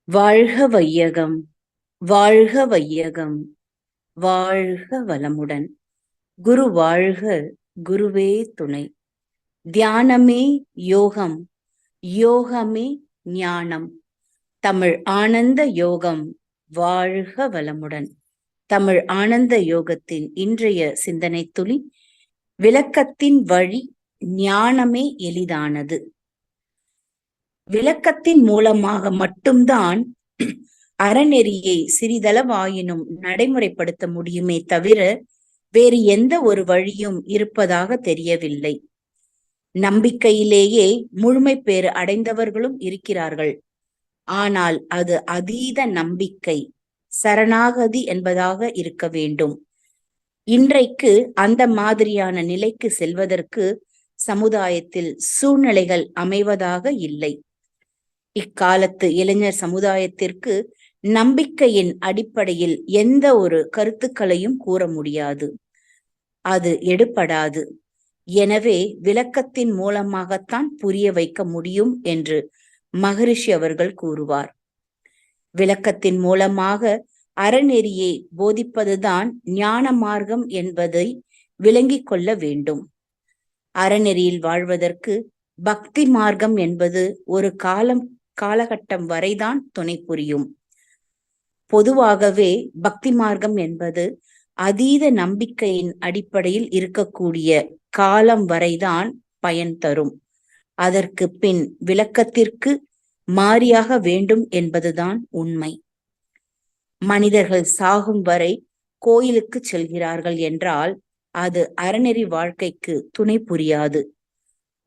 வாழ்க வையகம், வாழ்க வையகம், வாழ்க வளமுடன். குரு வாழ்க, குருவே துணை. தியானமே யோகம், யோகமே ஞானம். தமிழ் ஆனந்த யோகம். வாழ்க வளமுடன். தமிழ் ஆனந்த யோகத்தின் இன்றைய சிந்தனை துளி, விளக்கத்தின் வழி ஞானமே எளிதானது. விளக்கத்தின் மூலமாக மட்டும்தான் அறநெறியை சிறிதளவாயினும் நடைமுறைப்படுத்த முடியுமே தவிர வேறு எந்த ஒரு வழியும் இருப்பதாக தெரியவில்லை. நம்பிக்கையிலேயே முழுமை பேறு அடைந்தவர்களும் இருக்கிறார்கள். ஆனால் அது அதீத நம்பிக்கை, சரணாகதி என்பதாக இருக்க வேண்டும். இன்றைக்கு அந்த மாதிரியான நிலைக்கு செல்வதற்கு சமுதாயத்தில் சூழ்நிலைகள் அமைவதாக இல்லை. இக்காலத்து இளைஞர் சமுதாயத்திற்கு நம்பிக்கையின் அடிப்படையில் எந்த ஒரு கருத்துக்களையும் கூற முடியாது. அது எடுபடாது. எனவே விளக்கத்தின் மூலமாகத்தான் புரிய வைக்க முடியும் என்று மகரிஷி அவர்கள் கூறுவார். விளக்கத்தின் மூலமாக அறநெறியை போதிப்பதுதான் ஞான மார்க்கம் என்பதை விளங்கிக் கொள்ள வேண்டும். அறநெறியில் வாழ்வதற்கு பக்தி மார்க்கம் என்பது ஒரு காலகட்டம் வரைதான் துணை புரியும். பொதுவாகவே பக்தி மார்க்கம் என்பது அதீத நம்பிக்கையின் அடிப்படையில் இருக்கக்கூடிய காலம் வரைதான் பயன் தரும். அதற்கு பின் விளக்கத்திற்கு மாறியாக வேண்டும் என்பதுதான் உண்மை. மனிதர்கள் சாகும் வரை கோயிலுக்கு செல்கிறார்கள் என்றால் அது அறநெறி வாழ்க்கைக்கு துணை புரியாது.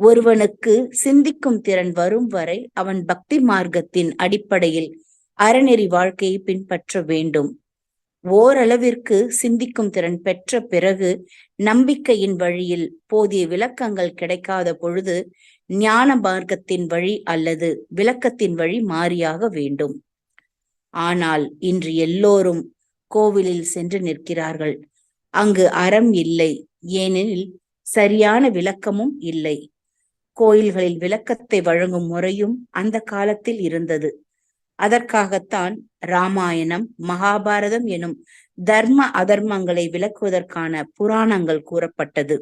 ஒருவனுக்கு சிந்திக்கும் திறன் வரும் வரை அவன் பக்தி மார்க்கத்தின் அடிப்படையில் அறநெறி வாழ்க்கையை பின்பற்ற வேண்டும். ஓரளவிற்கு சிந்திக்கும் திறன் பெற்ற பிறகு நம்பிக்கையின் வழியில் போதிய விளக்கங்கள் கிடைக்காத பொழுது ஞான மார்க்கத்தின் வழி அல்லது விளக்கத்தின் வழி மாறியாக வேண்டும். ஆனால் இன்று எல்லோரும் கோவிலில் சென்று நிற்கிறார்கள். அங்கு அறம் இல்லை, ஏனெனில் சரியான விளக்கமும் இல்லை. கோயில்களில் விளக்கத்தை வழங்கும் முறையும் அந்த காலத்தில் இருந்தது. அதற்காகத்தான் இராமாயணம், மகாபாரதம் எனும் தர்ம அதர்மங்களை விளக்குவதற்கான புராணங்கள் கூறப்பட்டது.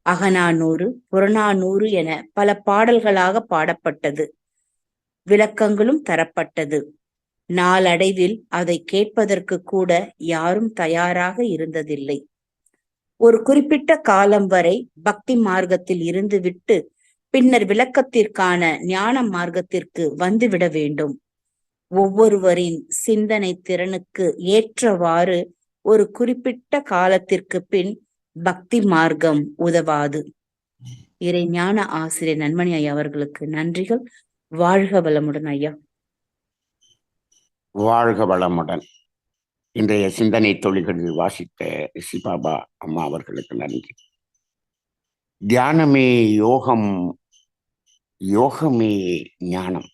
அகநானூறு, புறநானூறு என பல பாடல்களாக பாடப்பட்டது. விளக்கங்களும் தரப்பட்டது. நாளடைவில் அதை கேட்பதற்கு கூட யாரும் தயாராக இருந்ததில்லை. ஒரு குறிப்பிட்ட காலம் வரை பக்தி மார்க்கத்தில் இருந்துவிட்டு பின்னர் விளக்கத்திற்கான ஞான மார்க்கத்திற்கு வந்துவிட வேண்டும். ஒவ்வொருவரின் சிந்தனை திறனுக்கு ஏற்றவாறு ஒரு குறிப்பிட்ட காலத்திற்கு பின் பக்தி மார்க்கம் உதவாது. இறை ஞான ஆசிரியர் நன்மணி ஐயா அவர்களுக்கு நன்றிகள். வாழ்க வளமுடன் ஐயா. வாழ்க வளமுடன். இன்றைய சிந்தனை தொழில்களில் வாசித்த ரிஷிபாபா அம்மா அவர்களுக்கு நன்றி. தியானமே யோகம், யோகமே ஞானம்.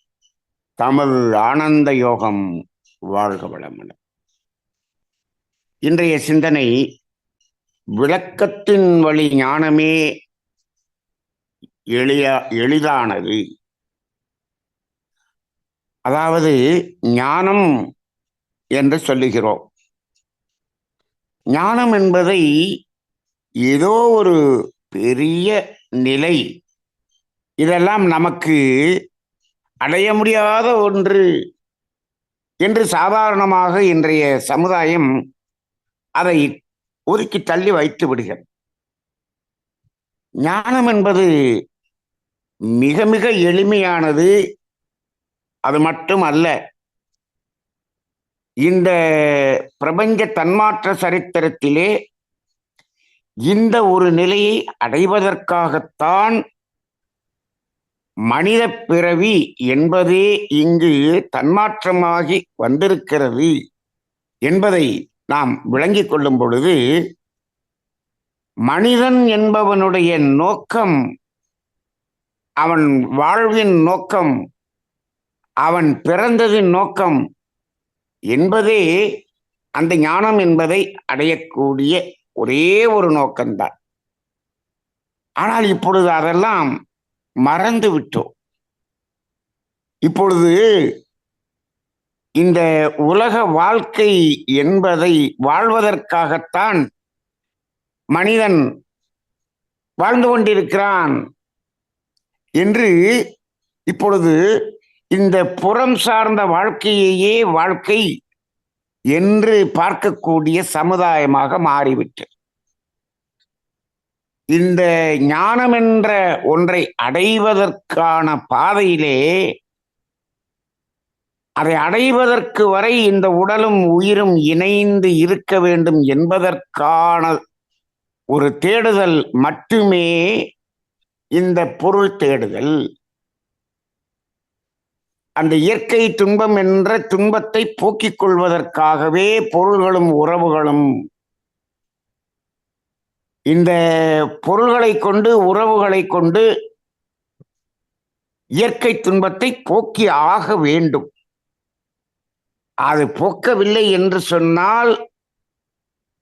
தமிழ் ஆனந்த யோகம். வாழ்க வளமுடன். இன்றைய சிந்தனை, விளக்கத்தின் வழி ஞானமே எளிதானது. அதாவது ஞானம் என்று சொல்லுகிறோம். ஞானம் என்பதை ஏதோ ஒரு பெரிய நிலை, இதெல்லாம் நமக்கு அடைய முடியாத ஒன்று என்று சாதாரணமாக இன்றைய சமுதாயம் அதை ஒதுக்கி தள்ளி வைத்து விடுகிறது. ஞானம் என்பது மிக மிக எளிமையானது. அது மட்டும் அல்ல, இந்த பிரபஞ்ச தன்மாற்ற சரித்திரத்திலே இந்த ஒரு நிலையை அடைவதற்காகத்தான் மனித பிறவி என்பதே இங்கு தன்மாற்றமாகி வந்திருக்கிறது என்பதை நாம் விளங்கிக் கொள்ளும் பொழுது, மனிதன் என்பவனுடைய நோக்கம், அவன் வாழ்வின் நோக்கம், அவன் பிறந்ததின் நோக்கம் என்பதே அந்த ஞானம் என்பதை அடையக்கூடிய ஒரே ஒரு நோக்கம்தான். ஆனால் இப்பொழுது அதெல்லாம் மறந்து விட்டோம். இப்பொழுது இந்த உலக வாழ்க்கை என்பதை வாழ்வதற்காகத்தான் மனிதன் வாழ்ந்து கொண்டிருக்கிறான் என்று இப்பொழுது இந்த புறம் சார்ந்த வாழ்க்கையையே வாழ்க்கை என்று பார்க்கக்கூடிய சமுதாயமாக மாறிவிட்டது. இந்த ஞானம் என்ற ஒன்றை அடைவதற்கான பாதையிலே அதை அடைவதற்கு வரை இந்த உடலும் உயிரும் இணைந்து இருக்க வேண்டும் என்பதற்கான ஒரு தேடுதல் மட்டுமே இந்த பொருள் தேடுதல். அந்த இயற்கை துன்பம் என்ற துன்பத்தை போக்கிக் கொள்வதற்காகவே பொருள்களும் உறவுகளும், இந்த பொருள்களை கொண்டு உறவுகளை கொண்டு இயற்கை துன்பத்தை போக்கி ஆக வேண்டும். அது போக்கவில்லை என்று சொன்னால்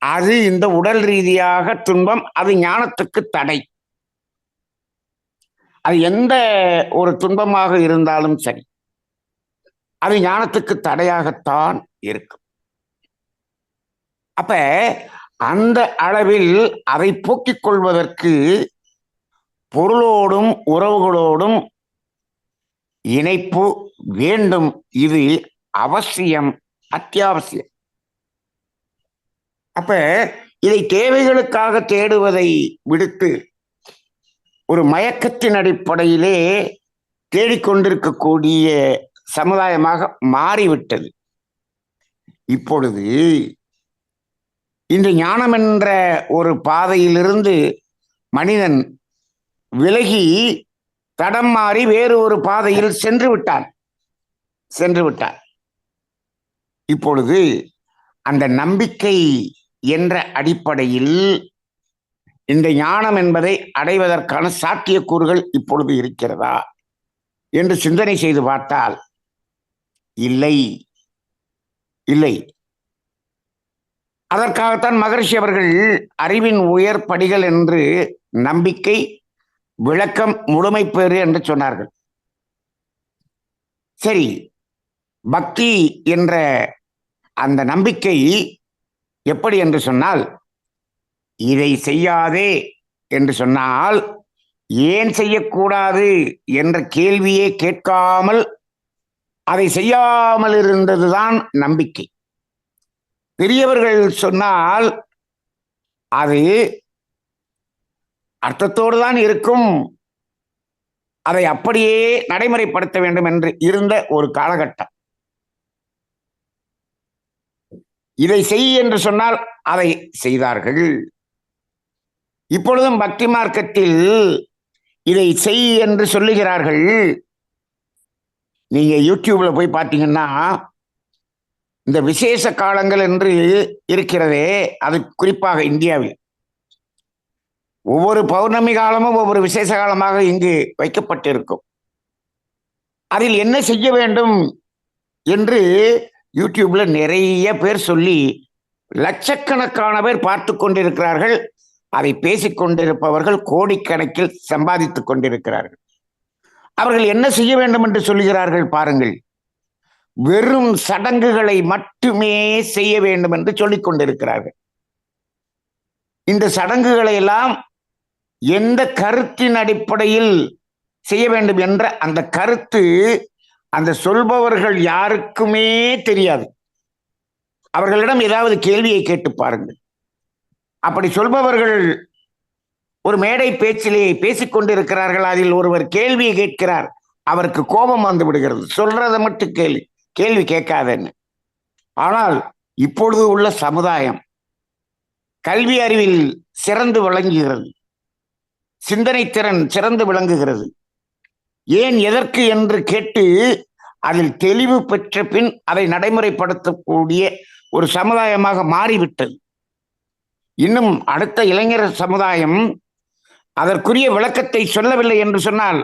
அது இந்த உடல் ரீதியாக துன்பம், அது ஞானத்துக்கு தடை. அது எந்த ஒரு துன்பமாக இருந்தாலும் சரி, அது ஞானத்துக்கு தடையாகத்தான் இருக்கும். அப்ப அந்த அளவில் அதை போக்கிக் கொள்வதற்கு பொருளோடும் உறவுகளோடும் இணைப்பு வேண்டும். இது அவசியம், அத்தியாவசியம். அப்ப இதை தேவைகளுக்காக தேடுவதை விடுத்து ஒரு மயக்கத்தின் அடிப்படையிலே தேடிக்கொண்டிருக்கக்கூடிய சமுதாயமாக மாறிவிட்டது. இப்பொழுது இந்த ஞானம் என்ற ஒரு பாதையிலிருந்து மனிதன் விலகி தடம் மாறி வேறு ஒரு பாதையில் சென்று விட்டான். இப்பொழுது அந்த நம்பிக்கை என்ற அடிப்படையில் இந்த ஞானம் என்பதை அடைவதற்கான சாத்தியக்கூறுகள் இப்பொழுது இருக்கிறதா என்று சிந்தனை செய்து பார்த்தால் இல்லை. அதற்காகத்தான் மகரிஷி அவர்கள் அறிவின் உயர் படிகள் என்று நம்பிக்கை, விளக்கம், முழுமைப்பேறு என்று சொன்னார்கள். சரி, பக்தி என்ற அந்த நம்பிக்கை எப்படி என்று சொன்னால், இதை செய்யாதே என்று சொன்னால் ஏன் செய்யக்கூடாது என்ற கேள்வியே கேட்காமல் அதை செய்யாமல் இருந்ததுதான் நம்பிக்கை. பெரியவர்கள் சொன்னால் அது அர்த்தத்தோடு தான் இருக்கும், அதை அப்படியே நடைமுறைப்படுத்த வேண்டும் என்று இருந்த ஒரு காலகட்டம். இதை செய் என்று சொன்னால் அதை செய்தார்கள். இப்பொழுதும் பக்தி மார்க்கத்தில் இதை செய் என்று சொல்லுகிறார்கள். நீங்க யூடியூப்ல போய் பார்த்தீங்கன்னா இந்த விசேஷ காலங்கள் என்று இருக்கிறதே, அது குறிப்பாக இந்தியாவில் ஒவ்வொரு பௌர்ணமி காலமும் ஒவ்வொரு விசேஷ காலமாக இங்கு வைக்கப்பட்டிருக்கும். அதில் என்ன செய்ய வேண்டும் என்று யூடியூப்ல நிறைய பேர் சொல்லி லட்சக்கணக்கான பேர் பார்த்து கொண்டிருக்கிறார்கள். அதை பேசிக் கொண்டிருப்பவர்கள் கோடிக்கணக்கில் சம்பாதித்துக் கொண்டிருக்கிறார்கள். அவர்கள் என்ன செய்ய வேண்டும் என்று சொல்லுகிறார்கள் பாருங்கள். வெறும் சடங்குகளை மட்டுமே செய்ய வேண்டும் என்று சொல்லிக் கொண்டிருக்கிறார்கள். இந்த சடங்குகளை எல்லாம் எந்த கருத்தின் அடிப்படையில் செய்ய வேண்டும் என்ற அந்த கருத்து அந்த சொல்பவர்கள் யாருக்குமே தெரியாது. அவர்களிடம் ஏதாவது கேள்வியை கேட்டு பாருங்கள். அப்படி சொல்பவர்கள் ஒரு மேடை பேச்சிலே பேசிக்கொண்டிருக்கிறார்கள். அதில் ஒருவர் கேள்வியை கேட்கிறார், அவருக்கு கோபம் வந்து விடுகிறது. சொல்றதை மட்டும் கேள்வி கேட்காதன்னு. ஆனால் இப்பொழுது உள்ள சமுதாயம் கல்வி அறிவில் சிறந்து விளங்குகிறது, சிந்தனை திறன் சிறந்து விளங்குகிறது. ஏன் எதற்கு என்று கேட்டு அதில் தெளிவு பெற்ற பின் அதை நடைமுறைப்படுத்தக்கூடிய ஒரு சமுதாயமாக மாறிவிட்டது. இன்னும் அடுத்த இளைஞர் சமுதாயம் அதற்குரிய விளக்கத்தை சொல்லவில்லை என்று சொன்னால்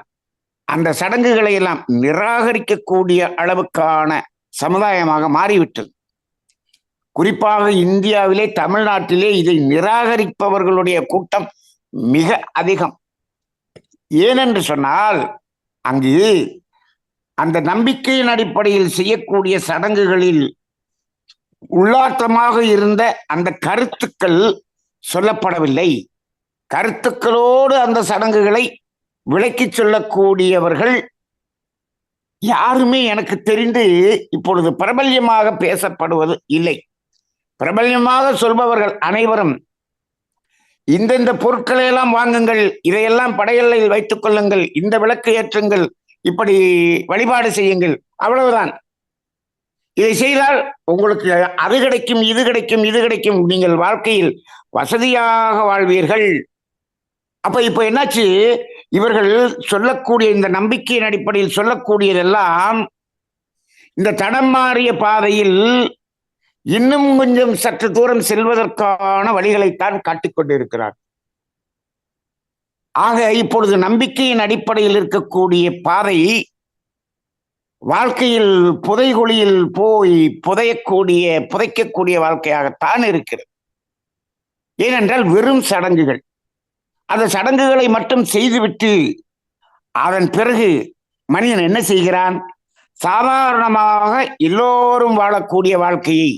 அந்த சடங்குகளை எல்லாம் நிராகரிக்கக்கூடிய அளவுக்கான சமுதாயமாக மாறிவிட்டது. குறிப்பாக இந்தியாவிலே, தமிழ்நாட்டிலே இதை நிராகரிப்பவர்களுடைய கூட்டம் மிக அதிகம். ஏனென்று சொன்னால் அங்கு அந்த நம்பிக்கையின் அடிப்படையில் செய்யக்கூடிய சடங்குகளில் உள்ளார்த்தமாக இருந்த அந்த கருத்துக்கள் சொல்லப்படவில்லை. கருத்துக்களோடு அந்த சடங்குகளை விளக்கி சொல்லக்கூடியவர்கள் யாருமே எனக்கு தெரிந்து இப்பொழுது பிரபல்யமாக பேசப்படுவது இல்லை. பிரபல்யமாக சொல்பவர்கள் அனைவரும் இந்தந்த பொருட்களை எல்லாம் வாங்குங்கள், இதையெல்லாம் படையலில் வைத்துக் கொள்ளுங்கள், இந்த விளக்கு ஏற்றுங்கள், இப்படி வழிபாடு செய்யுங்கள், அவ்வளவுதான். இதை செய்தால் உங்களுக்கு அது கிடைக்கும், இது கிடைக்கும், இது கிடைக்கும், நீங்கள் வாழ்க்கையில் வசதியாக வாழ்வீர்கள். அப்ப இப்ப என்னாச்சு, இவர்கள் சொல்லக்கூடிய இந்த நம்பிக்கையின் அடிப்படையில் சொல்லக்கூடியதெல்லாம் இந்த தடம் மாறிய பாதையில் இன்னும் கொஞ்சம் சற்று தூரம் செல்வதற்கான வழிகளைத்தான் காட்டிக்கொண்டிருக்கிறார். ஆக இப்பொழுது நம்பிக்கையின் அடிப்படையில் இருக்கக்கூடிய பாதை வாழ்க்கையில் புதைகுழியில் போய் புதைக்கக்கூடிய வாழ்க்கையாகத்தான் இருக்கிறது. ஏனென்றால் வெறும் சடங்குகள், அந்த சடங்குகளை மட்டும் செய்துவிட்டு அதன் பிறகு மனிதன் என்ன செய்கிறான்? சாதாரணமாக எல்லோரும் வாழக்கூடிய வாழ்க்கையை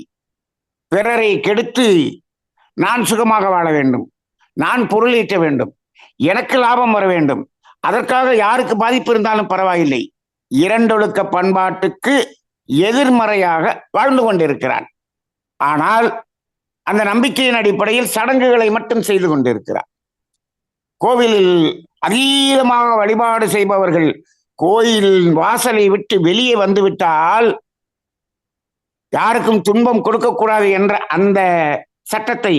பிறரை கெடுத்து நான் சுகமாக வாழ வேண்டும், நான் பொருள் ஈட்ட வேண்டும், எனக்கு லாபம் வர வேண்டும், அதற்காக யாருக்கு பாதிப்பு இருந்தாலும் பரவாயில்லை, இரண்டொழுக்க பண்பாட்டுக்கு எதிர்மறையாக வாழ்ந்து கொண்டிருக்கிறான். ஆனால் அந்த நம்பிக்கையின் அடிப்படையில் சடங்குகளை மட்டும் செய்து கொண்டிருக்கிறார். கோவிலில் அதீதமாக வழிபாடு செய்பவர்கள் கோயில் வாசலை விட்டு வெளியே வந்துவிட்டால் யாருக்கும் துன்பம் கொடுக்கக்கூடாது என்ற அந்த சட்டத்தை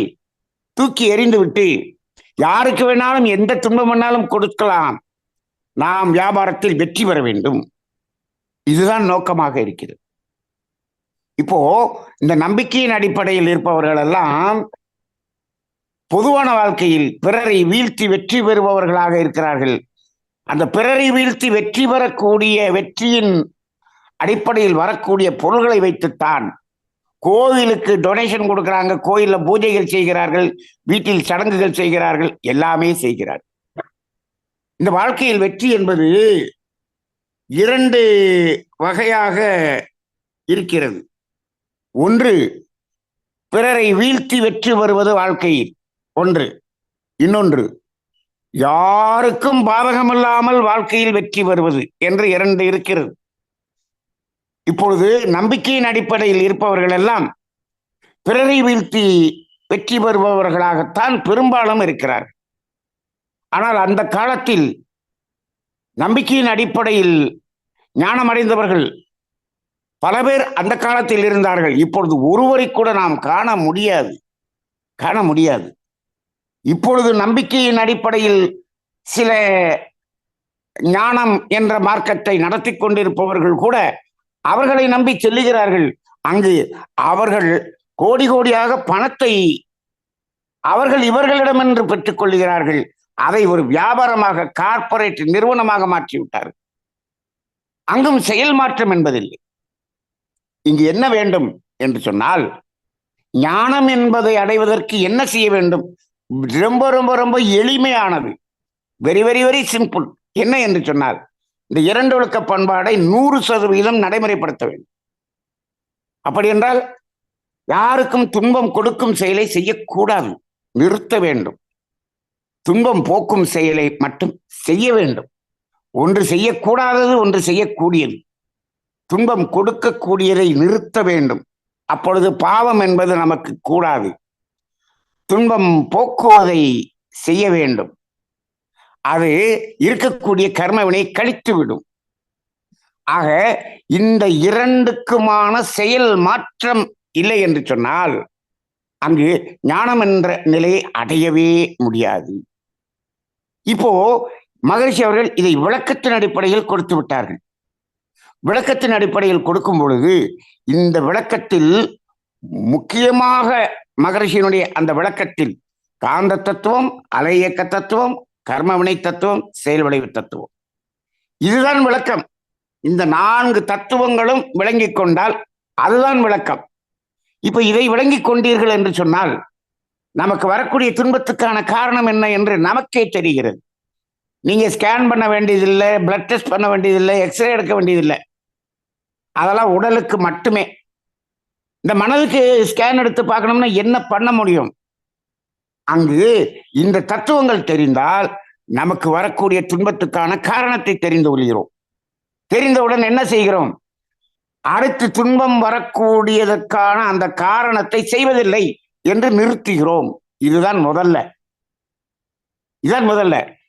தூக்கி எறிந்துவிட்டு யாருக்கு வேணாலும் எந்த துன்பம் வேணாலும் கொடுக்கலாம், நாம் வியாபாரத்தில் வெற்றி பெற வேண்டும், இதுதான் நோக்கமாக இருக்கிறது. இப்போ இந்த நம்பிக்கையின் அடிப்படையில் இருப்பவர்கள் எல்லாம் பொதுவான வாழ்க்கையில் பிறரை வீழ்த்தி வெற்றி பெறுபவர்களாக இருக்கிறார்கள். அந்த பிறரை வீழ்த்தி வெற்றி பெறக்கூடிய வெற்றியின் அடிப்படையில் வரக்கூடிய பொருள்களை வைத்துத்தான் கோவிலுக்கு டொனேஷன் கொடுக்கிறாங்க, கோயிலில் பூஜைகள் செய்கிறார்கள், வீட்டில் சடங்குகள் செய்கிறார்கள், எல்லாமே செய்கிறார்கள். இந்த வாழ்க்கையில் வெற்றி என்பது இரண்டு வகையாக இருக்கிறது. ஒன்று பிறரை வீழ்த்தி வெற்றி பெறுவது வாழ்க்கையில் ஒன்று, இன்னொன்று யாருக்கும் பாதகமில்லாமல் வாழ்க்கையில் வெற்றி பெறுவது என்று இரண்டு இருக்கிறது. இப்பொழுது நம்பிக்கையின் அடிப்படையில் இருப்பவர்கள் எல்லாம் பிறரை வீழ்த்தி வெற்றி பெறுபவர்களாகத்தான் பெரும்பாலும் இருக்கிறார். ஆனால் அந்த காலத்தில் நம்பிக்கையின் அடிப்படையில் ஞானமடைந்தவர்கள் பல பேர் அந்த காலத்தில் இருந்தார்கள். இப்பொழுது ஒருவரை கூட நாம் காண முடியாது. இப்பொழுது நம்பிக்கையின் அடிப்படையில் சில ஞானம் என்ற மார்க்கத்தை நடத்தி கொண்டிருப்பவர்கள் கூட அவர்களை நம்பி செல்லுகிறார்கள். அங்கு அவர்கள் கோடி கோடியாக பணத்தை அவர்கள் இவர்களிடமென்று பெற்றுக் கொள்கிறார்கள். அதை ஒரு வியாபாரமாக, கார்ப்பரேட் நிறுவனமாக மாற்றிவிட்டார்கள். அங்கும் செயல் மாற்றம் என்பதில்லை. இங்கு என்ன வேண்டும் என்று சொன்னால், ஞானம் என்பதை அடைவதற்கு என்ன செய்ய வேண்டும்? ரொம்ப ரொம்ப ரொம்ப எளிமையானது, வெரி வெரி வெரி சிம்பிள். என்ன என்று சொன்னால், இந்த இரண்டொழுக்க பண்பாடை 100% நடைமுறைப்படுத்த வேண்டும். அப்படி என்றால் யாருக்கும் துன்பம் கொடுக்கும் செயலை செய்யக்கூடாது, நிறுத்த வேண்டும். துன்பம் போக்கும் செயலை மட்டும் செய்ய வேண்டும். ஒன்று செய்யக்கூடாதது, ஒன்று செய்யக்கூடியது. துன்பம் கொடுக்கக்கூடியதை நிறுத்த வேண்டும். அப்பொழுது பாவம் என்பது நமக்கு கூடாது. துன்பம் போக்குவதை செய்ய வேண்டும். அது இருக்கக்கூடிய கர்மவினை கழித்து விடும். ஆக இந்த இரண்டுக்குமான செயல் மாற்றம் இல்லை என்று சொன்னால் அங்கு ஞானம் என்ற நிலையை அடையவே முடியாது. இப்போ மகரிஷி அவர்கள் இதை விளக்கத்தின் அடிப்படையில் கொடுத்து விட்டார்கள். விளக்கத்தின் அடிப்படையில் கொடுக்கும் பொழுது இந்த விளக்கத்தில் முக்கியமாக மகரிஷியினுடைய அந்த விளக்கத்தில் காந்த தத்துவம், அலை இயக்க தத்துவம், கர்மவினை தத்துவம், செயல்விளைவு தத்துவம், இதுதான் விளக்கம். இந்த 4 தத்துவங்களும் விளங்கி கொண்டால் அதுதான் விளக்கம். இப்ப இதை விளங்கி கொண்டீர்கள் என்று சொன்னால் நமக்கு வரக்கூடிய துன்பத்துக்கான காரணம் என்ன என்று நமக்கே தெரிகிறது. நீங்க ஸ்கேன் பண்ண வேண்டியதில்லை, பிளட் டெஸ்ட் பண்ண வேண்டியதில்லை, எக்ஸ்ரே எடுக்க வேண்டியதில்லை. அதெல்லாம் உடலுக்கு மட்டுமே. இந்த மனதுக்கு ஸ்கேன் எடுத்து பார்க்கணும்னா என்ன பண்ண முடியும்? அங்கு இந்த தத்துவங்கள் தெரிந்தால் நமக்கு வரக்கூடிய துன்பத்துக்கான காரணத்தை தெரிந்து கொள்கிறோம். தெரிந்தவுடன் என்ன செய்கிறோம்? அடுத்து துன்பம் வரக்கூடியதற்கான அந்த காரணத்தை செய்வதில்லை என்று நிறுத்துகிறோம். இதுதான் முதல்ல.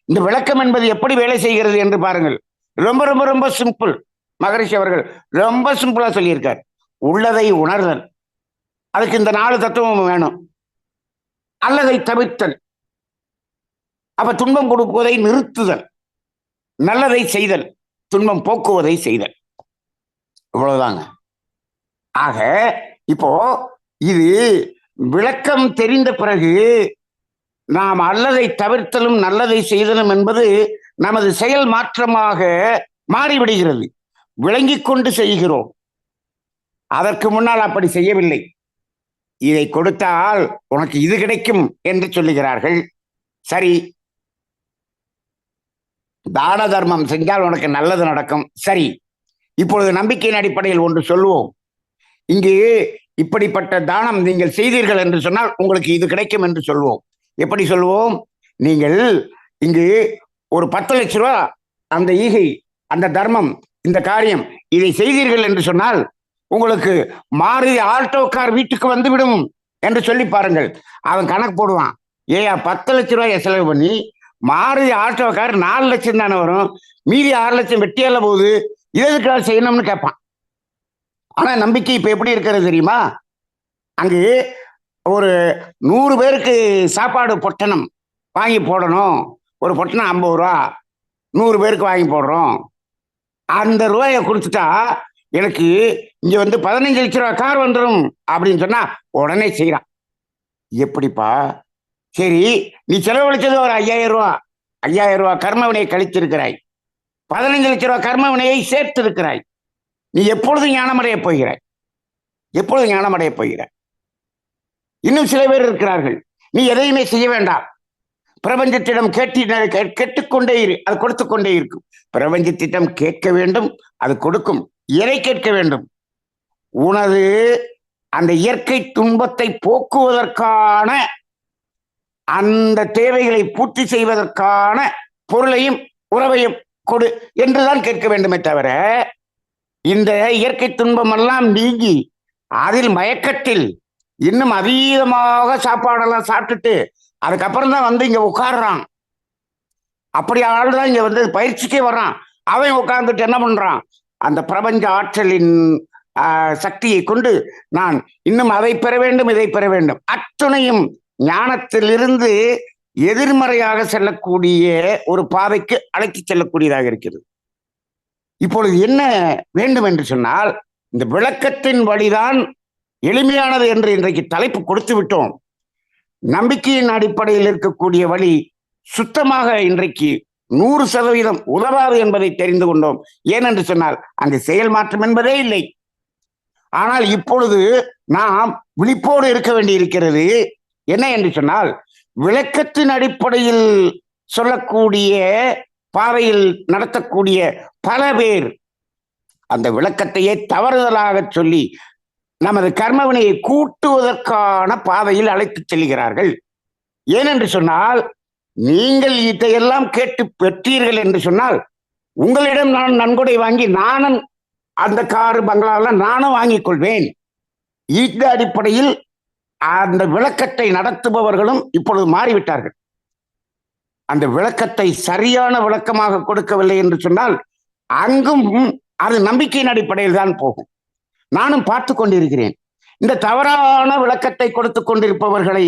இந்த விளக்கம் என்பது எப்படி வேலை செய்கிறது என்று பாருங்கள். ரொம்ப ரொம்ப ரொம்ப சிம்பிள். மகரிஷி அவர்கள் ரொம்ப சிம்பிளா சொல்லியிருக்கார். உள்ளதை உணர்தல், அதுக்கு இந்த 4 தத்துவம் வேணும். அல்லதை தவிர்த்தல், அப்ப துன்பம் கொடுப்பதை நிறுத்துதல், நல்லதை செய்தல், துன்பம் போக்குவதை செய்தல். இவ்வளவுதாங்க. ஆக இப்போ இது விளக்கம் தெரிந்த பிறகு நாம் அல்லதை தவிர்த்தலும் நல்லதை செய்தலும் என்பது நமது செயல் மாற்றமாக மாறிவிடுகிறது. விளங்கிக் கொண்டு செய்கிறோம். அதற்கு முன்னால் அப்படி செய்யவில்லை. இதை கொடுத்தால் உனக்கு இது கிடைக்கும் என்று சொல்லுகிறார்கள். சரி, தான தர்மம் செஞ்சால் உனக்கு நல்லது நடக்கும். சரி, இப்பொழுது நம்பிக்கையின் அடிப்படையில் ஒன்று சொல்லுவோம். இங்கு இப்படிப்பட்ட தானம் நீங்கள் செய்தீர்கள் என்று சொன்னால் உங்களுக்கு இது கிடைக்கும் என்று சொல்வோம். எப்படி சொல்லுவோம்? நீங்கள் இங்கு ஒரு 10 லட்சம் ரூபா அந்த ஈகை, அந்த தர்மம், இந்த காரியம் இதை செய்தீர்கள் என்று சொன்னால் உங்களுக்கு மாருதி ஆல்டோ கார் வீட்டுக்கு வந்துவிடும் என்று சொல்லி பாருங்கள். அவன் கணக்கு போடுவான். 10 லட்சம் ரூபாய் செலவு பண்ணி மாருதி ஆல்டோ கார் 4 லட்சம் தானே வரும், மீதி 6 லட்சம் வெட்டியால போகுது, எதுக்காக செய்யணும்னு கேட்பான். ஆனா நம்பிக்கை இப்ப எப்படி இருக்கிறது தெரியுமா? அங்கு ஒரு 100 பேருக்கு சாப்பாடு பொட்டணம் வாங்கி போடணும். ஒரு பொட்டணம் 50 ரூபா, 100 பேருக்கு வாங்கி போடுறோம். அந்த ரூபாயை கொடுத்துட்டா எனக்கு இங்க 15 லட்சம் ரூபாய் கார் வந்துடும் அப்படின்னு சொன்னா உடனே செய்யறான். எப்படிப்பா? சரி, நீ செலவழிச்சது ஒரு 5000 ரூபா, 5000 ரூபாய் கர்ம வினையை கழித்திருக்கிறாய், 15 லட்சம் ரூபாய் கர்ம வினையை சேர்த்து இருக்கிறாய். நீ எப்பொழுது ஞானமடைய போகிறாய்? இன்னும் சில பேர் இருக்கிறார்கள், நீ எதையுமே செய்ய வேண்டாம், பிரபஞ்சத்திடம் கேட்டுக்கொண்டே இரு, அது கொடுத்து கொண்டே இருக்கும். பிரபஞ்சத்திடம் கேட்க வேண்டும், அது கொடுக்கும். எதை கேட்க வேண்டும்? உனது அந்த இயற்கை துன்பத்தை போக்குவதற்கான அந்த தேவைகளை பூர்த்தி செய்வதற்கான பொருளையும் உறவையும் கொடு என்றுதான் கேட்க வேண்டுமே தவிர, இந்த இயற்கை துன்பம் எல்லாம் நீங்கி அதில் மயக்கத்தில் இன்னும் அதீதமாக சாப்பாடெல்லாம் சாப்பிட்டுட்டு அதுக்கப்புறம் தான் இங்க உட்காடுறான். அப்படி ஆளுதான் இங்க பயிற்சிக்கே வர்றான். அவன் உட்கார்ந்துட்டு என்ன பண்றான்? அந்த பிரபஞ்ச ஆற்றலின் சக்தியை கொண்டு நான் இன்னும் அதை பெற வேண்டும், இதை பெற வேண்டும், அத்துணையும் ஞானத்திலிருந்து எதிர்மறையாக செல்லக்கூடிய ஒரு பாதைக்கு அழைத்து செல்லக்கூடியதாக இருக்கிறது. இப்பொழுது என்ன வேண்டும் என்று சொன்னால், இந்த விளக்கத்தின் வழிதான் எளிமையானது என்று இன்றைக்கு தலைப்பு கொடுத்து விட்டோம். நம்பிக்கையின் அடிப்படையில் இருக்கக்கூடிய வழி சுத்தமாக இன்றைக்கு 100% உதவாது என்பதை தெரிந்து கொண்டோம். ஏனென்று சொன்னால் அங்கு செயல் மாற்றம் என்பதே இல்லை. ஆனால் இப்பொழுது நாம் விழிப்போடு இருக்க வேண்டி இருக்கிறது. என்ன என்று சொன்னால், விளக்கத்தின் அடிப்படையில் சொல்லக்கூடிய பாதையில் நடத்தக்கூடிய பல பேர் அந்த விளக்கத்தையே தவறுதலாக சொல்லி நமது கர்மவினையை கூட்டுவதற்கான பாதையில் அழைத்து செல்கிறார்கள். ஏனென்று சொன்னால், நீங்கள் இதையெல்லாம் கேட்டு பெற்றீர்கள் என்று சொன்னால் உங்களிடம் நான் நன்கொடை வாங்கி நானும் அந்த காரு பங்களாலாம் நானும் வாங்கிக் கொள்வேன். இந்த அடிப்படையில் அந்த விளக்கத்தை நடத்துபவர்களும் இப்பொழுது மாறிவிட்டார்கள். அந்த விளக்கத்தை சரியான விளக்கமாக கொடுக்கவில்லை என்று சொன்னால் அங்கும் அது நம்பிக்கையின் அடிப்படையில் தான் போகும். நானும் பார்த்து கொண்டிருக்கிறேன். இந்த தவறான விளக்கத்தை கொடுத்து கொண்டிருப்பவர்களை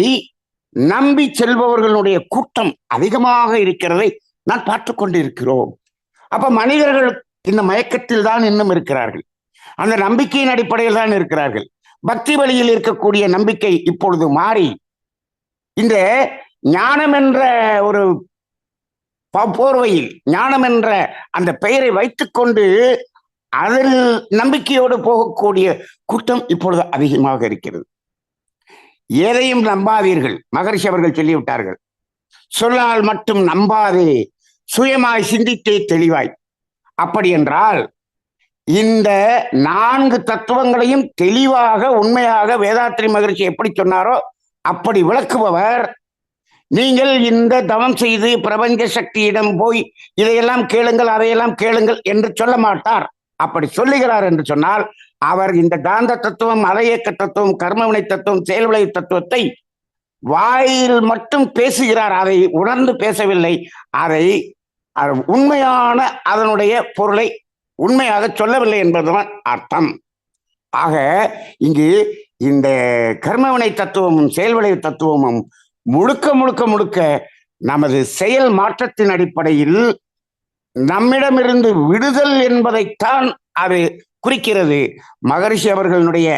நம்பி செல்பவர்களுடைய கூட்டம் அதிகமாக இருக்கிறதை நான் பார்த்து கொண்டிருக்கிறோம். அப்ப மனிதர்கள் இந்த மயக்கத்தில் தான் இன்னும் இருக்கிறார்கள். அந்த நம்பிக்கையின் அடிப்படையில் தான் இருக்கிறார்கள். பக்தி வழியில் இருக்கக்கூடிய நம்பிக்கை இப்பொழுது மாறி இந்த ஞானம் என்ற ஒரு போர்வையில், ஞானம் என்ற அந்த பெயரை வைத்துக்கொண்டு அதில் நம்பிக்கையோடு போகக்கூடிய கூட்டம் இப்பொழுது அதிகமாக இருக்கிறது. எதையும் நம்பாதீர்கள். மகரிஷி அவர்கள் சொல்லிவிட்டார்கள், சொல்லால் மட்டும் நம்பாதே, சுயமாய் சிந்தித்தே தெளிவாய். அப்படி என்றால் இந்த 4 தத்துவங்களையும் தெளிவாக உண்மையாக வேதாத்ரி மகரிஷி எப்படி சொன்னாரோ அப்படி விளக்குபவர். நீங்கள் இந்த தவம் செய்து பிரபஞ்ச சக்தியிடம் போய் இதையெல்லாம் கேளுங்கள் அதையெல்லாம் கேளுங்கள் என்று சொல்ல மாட்டார். அப்படி சொல்லுகிறார் என்று சொன்னால் அவர் இந்த காந்த தத்துவம், அலையக்க தத்துவம், கர்மவினை தத்துவம், செயல்விளை தத்துவத்தை வாயில் மட்டும் பேசுகிறார். அதை உணர்ந்து பேசவில்லை. அதை உண்மையான அதனுடைய பொருளை உண்மையாக சொல்லவில்லை என்பதுதான் அர்த்தம். ஆக இங்கு இந்த கர்மவினை தத்துவமும் செயல்விளை தத்துவமும் முழுக்க முழுக்க முழுக்க நமது செயல் மாற்றத்தின் அடிப்படையில் நம்மிடமிருந்து விடுதல் என்பதைத்தான் அது குறிக்கிறது. மகரிஷி அவர்களுடைய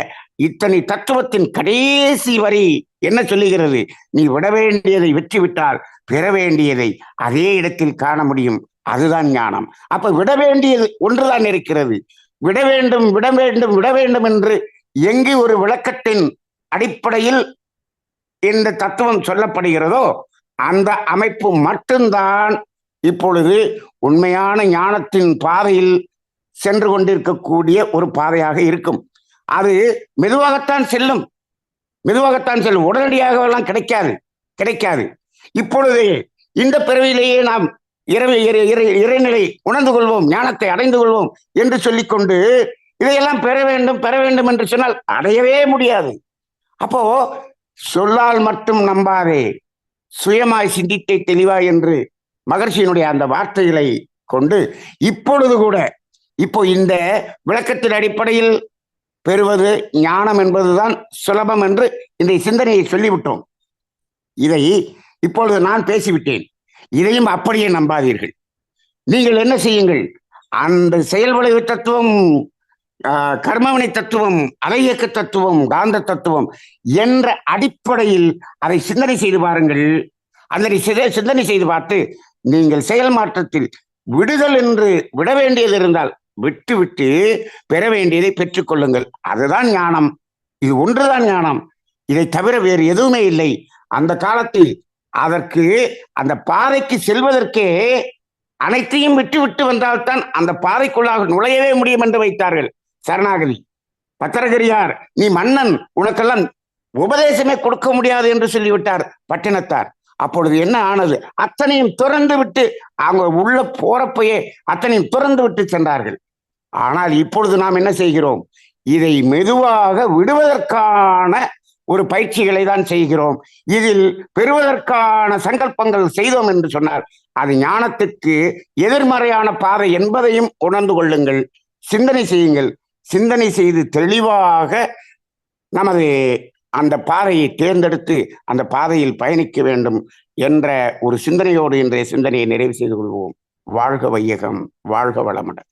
இத்தனை தத்துவத்தின் கடைசி வரி என்ன சொல்லுகிறது? நீ விட வேண்டியதை விட்டுவிட்டால் பெற வேண்டியதை அதே இடத்தில் காண முடியும். அதுதான் ஞானம். அப்ப விட வேண்டியது ஒன்றுதான் இருக்கிறது. விட வேண்டும் விட வேண்டும் விட வேண்டும் என்று எங்கு ஒரு விளக்கத்தின் அடிப்படையில் இந்த தத்துவம் சொல்லப்படுகிறதோ அந்த அமைப்பு மட்டும்தான் இப்பொழுது உண்மையான ஞானத்தின் பாதையில் சென்று கொண்டிருக்கக்கூடிய ஒரு பாதையாக இருக்கும். அது மெதுவாகத்தான் செல்லும், மெதுவாகத்தான் செல்லும். உடனடியாக எல்லாம் கிடைக்காது. இப்பொழுது இந்த பிறவியிலேயே நாம் இறைநிலை உணர்ந்து கொள்வோம், ஞானத்தை அடைந்து கொள்வோம் என்று சொல்லிக்கொண்டு இதையெல்லாம் பெற வேண்டும் என்று சொன்னால் அடையவே முடியாது. அப்போ சொல்லால் மட்டும் நம்பாதே, சுயமாய் சிந்தித்தே தெளிவாய் என்று மகர்ஷியினுடைய அந்த வார்த்தைகளை கொண்டு இப்பொழுது கூட இப்போ இந்த விளக்கத்தின் அடிப்படையில் பெறுவது ஞானம் என்பதுதான் சுலபம் என்று இந்த சிந்தனையை சொல்லிவிட்டோம். இதை இப்பொழுது நான் பேசிவிட்டேன். இதையும் அப்படியே நம்பாதீர்கள். நீங்கள் என்ன செய்யுங்கள், அந்த செயல் விளைவு தத்துவம், கர்மவினை தத்துவம், அலையக்க தத்துவம், காந்த தத்துவம் என்ற அடிப்படையில் அதை சிந்தனை செய்து பாருங்கள். அந்த சிந்தனை செய்து பார்த்து நீங்கள் செயல் மாற்றத்தில் விடுதல் என்று விட வேண்டியது இருந்தால் விட்டு பெற வேண்டியதை பெற்றுக் கொள்ளுங்கள். அதுதான் ஞானம். இது ஒன்றுதான் ஞானம். இதை தவிர வேறு எதுவுமே இல்லை. அந்த காலத்தில் அதற்கு அந்த பாதைக்கு செல்வதற்கே அனைத்தையும் விட்டு வந்தால்தான் அந்த பாதைக்குள்ளாக நுழையவே முடியும் என்று வைத்தார்கள். சரணாகதி. பத்திரகிரியார், நீ மன்னன், உனக்கெல்லாம் உபதேசமே கொடுக்க முடியாது என்று சொல்லிவிட்டார் பட்டினத்தார். அப்பொழுது என்ன ஆனது? அத்தனையும் துறந்து விட்டு அவங்க உள்ள போறப்பையே அத்தனையும் துறந்து விட்டு சென்றார்கள். ஆனால் இப்பொழுது நாம் என்ன செய்கிறோம்? இதை மெதுவாக விடுவதற்கான ஒரு பயிற்சிகளை தான் செய்கிறோம். இதில் பெறுவதற்கான சங்கல்பங்கள் செய்தோம் என்று சொன்னார். அது ஞானத்துக்கு எதிர்மறையான பாதை என்பதையும் உணர்ந்து கொள்ளுங்கள். சிந்தனை செய்யுங்கள். சிந்தனை செய்து தெளிவாக நமது அந்த பாதையை தேர்ந்தெடுத்து அந்த பாதையில் பயணிக்க வேண்டும் என்ற ஒரு சிந்தனையோடு இன்றைய சிந்தனையை நிறைவு செய்து கொள்வோம். வாழ்க வையகம், வாழ்க வளமுடன்.